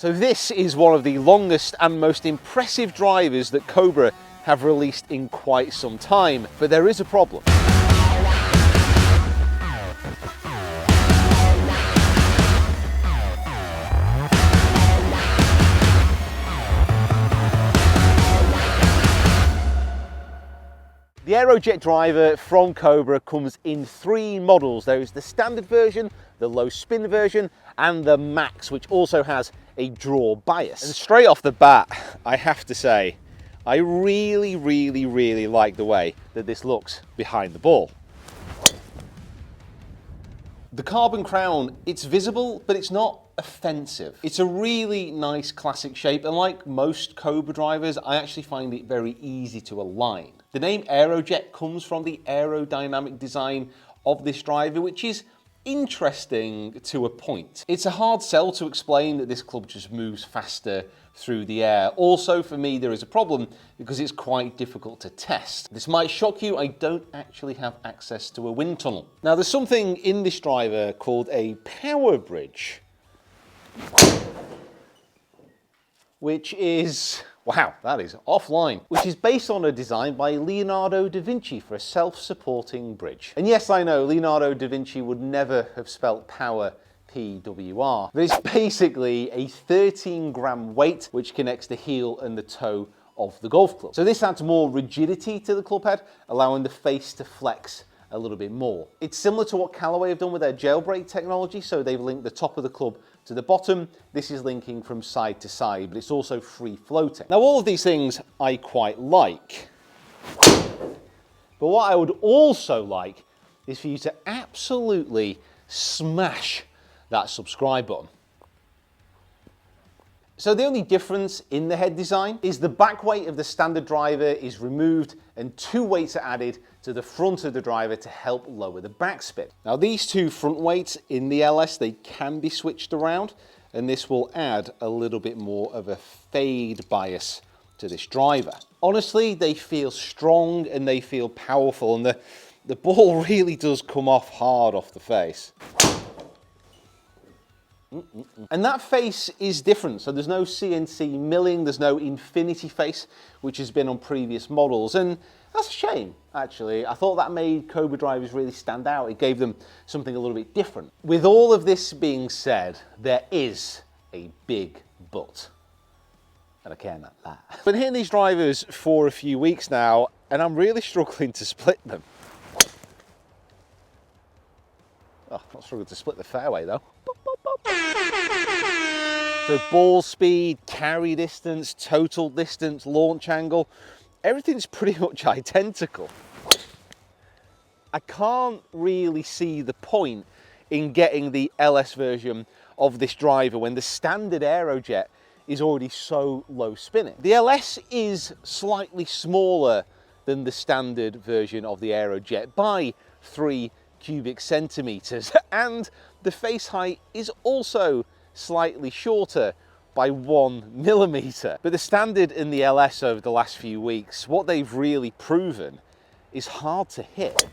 So this is one of the longest and most impressive drivers that Cobra have released in quite some time, but there is a problem. The AEROJET driver from Cobra comes in 3 models. There is the standard version, the low spin version, and the max, which also has a draw bias. And straight off the bat, I have to say, I really like the way that this looks behind the ball. The carbon crown, it's visible, but it's not offensive. It's a really nice classic shape, and like most Cobra drivers, I actually find it very easy to align. The name AEROJET comes from the aerodynamic design of this driver, which is interesting to a point. It's a hard sell to explain that this club just moves faster through the air. Also, for me, there is a problem because it's quite difficult to test. This might shock you, I don't actually have access to a wind tunnel. Now, there's something in this driver called a power bridge, which is, wow, that is offline, which is based on a design by Leonardo da Vinci for a self-supporting bridge. And yes, I know Leonardo da Vinci would never have spelt power PWR, but it's basically a 13-gram weight which connects the heel and the toe of the golf club. So this adds more rigidity to the club head, allowing the face to flex a little bit more. It's similar to what Callaway have done with their jailbreak technology, so they've linked the top of the club to the bottom. This is linking from side to side, but it's also free floating. Now, all of these things I quite like, but what I would also like is for you to absolutely smash that subscribe button. So the only difference in the head design is the back weight of the standard driver is removed and 2 weights are added to the front of the driver to help lower the backspin. Now, these 2 front weights in the LS, they can be switched around, and this will add a little bit more of a fade bias to this driver. Honestly, they feel strong and they feel powerful, and the ball really does come off hard off the face. And that face is different, so there's no CNC milling, there's no infinity face, which has been on previous models, and that's a shame, actually. I thought that made Cobra drivers really stand out. It gave them something a little bit different. With all of this being said, there is a big but, and I cannot lie. I've been hitting these drivers for a few weeks now, and I'm really struggling to split them. Oh, not struggling to split the fairway, though. So ball speed, carry distance, total distance, launch angle, everything's pretty much identical. I can't really see the point in getting the LS version of this driver when the standard AEROJET is already so low spinning. The LS is slightly smaller than the standard version of the AEROJET by 3 cubic centimeters, and the face height is also slightly shorter by 1 millimeter. But the standard in the LS over the last few weeks, what they've really proven is hard to hit.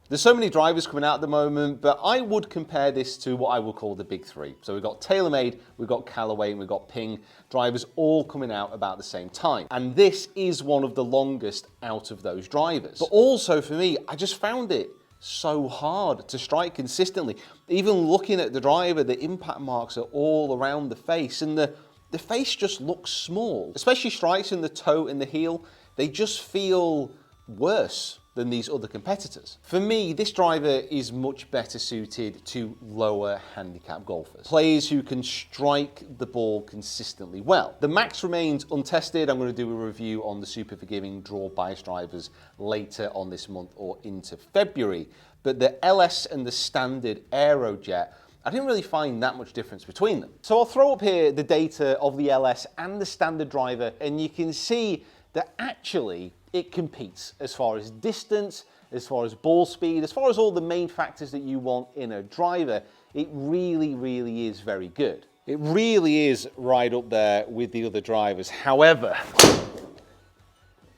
There's so many drivers coming out at the moment, but I would compare this to what I would call the big 3. So we've got TaylorMade, we've got Callaway, and we've got Ping, drivers all coming out about the same time. And this is one of the longest out of those drivers. But also for me, I just found it so hard to strike consistently. Even looking at the driver, the impact marks are all around the face, and the face just looks small. Especially strikes in the toe and the heel, they just feel worse than these other competitors. For me, this driver is much better suited to lower handicap golfers, players who can strike the ball consistently well. The Max remains untested. I'm going to do a review on the super forgiving draw bias drivers later on this month or into February, but the LS and the standard AEROJET, I didn't really find that much difference between them. So I'll throw up here the data of the LS and the standard driver, and you can see that actually it competes as far as distance, as far as ball speed, as far as all the main factors that you want in a driver. It really is very good. It really is right up there with the other drivers. However,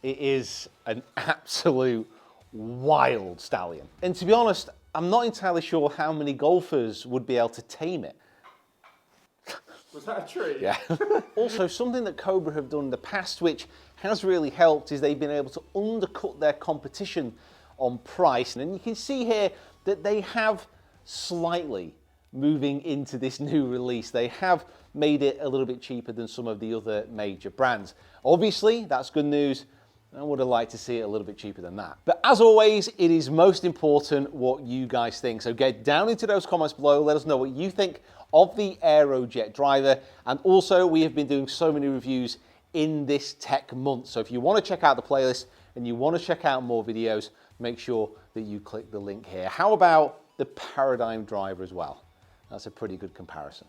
it is an absolute wild stallion. And to be honest, I'm not entirely sure how many golfers would be able to tame it. Was that a tree? Yeah. Also, something that Cobra have done in the past, which has really helped, is they've been able to undercut their competition on price. And you can see here that they have slightly moving into this new release. They have made it a little bit cheaper than some of the other major brands. Obviously, that's good news. I would have liked to see it a little bit cheaper than that. But as always, it is most important what you guys think. So get down into those comments below. Let us know what you think of the AEROJET driver. And also, we have been doing so many reviews in this tech month. So if you want to check out the playlist and you want to check out more videos, make sure that you click the link here. How about the Paradigm driver as well? That's a pretty good comparison.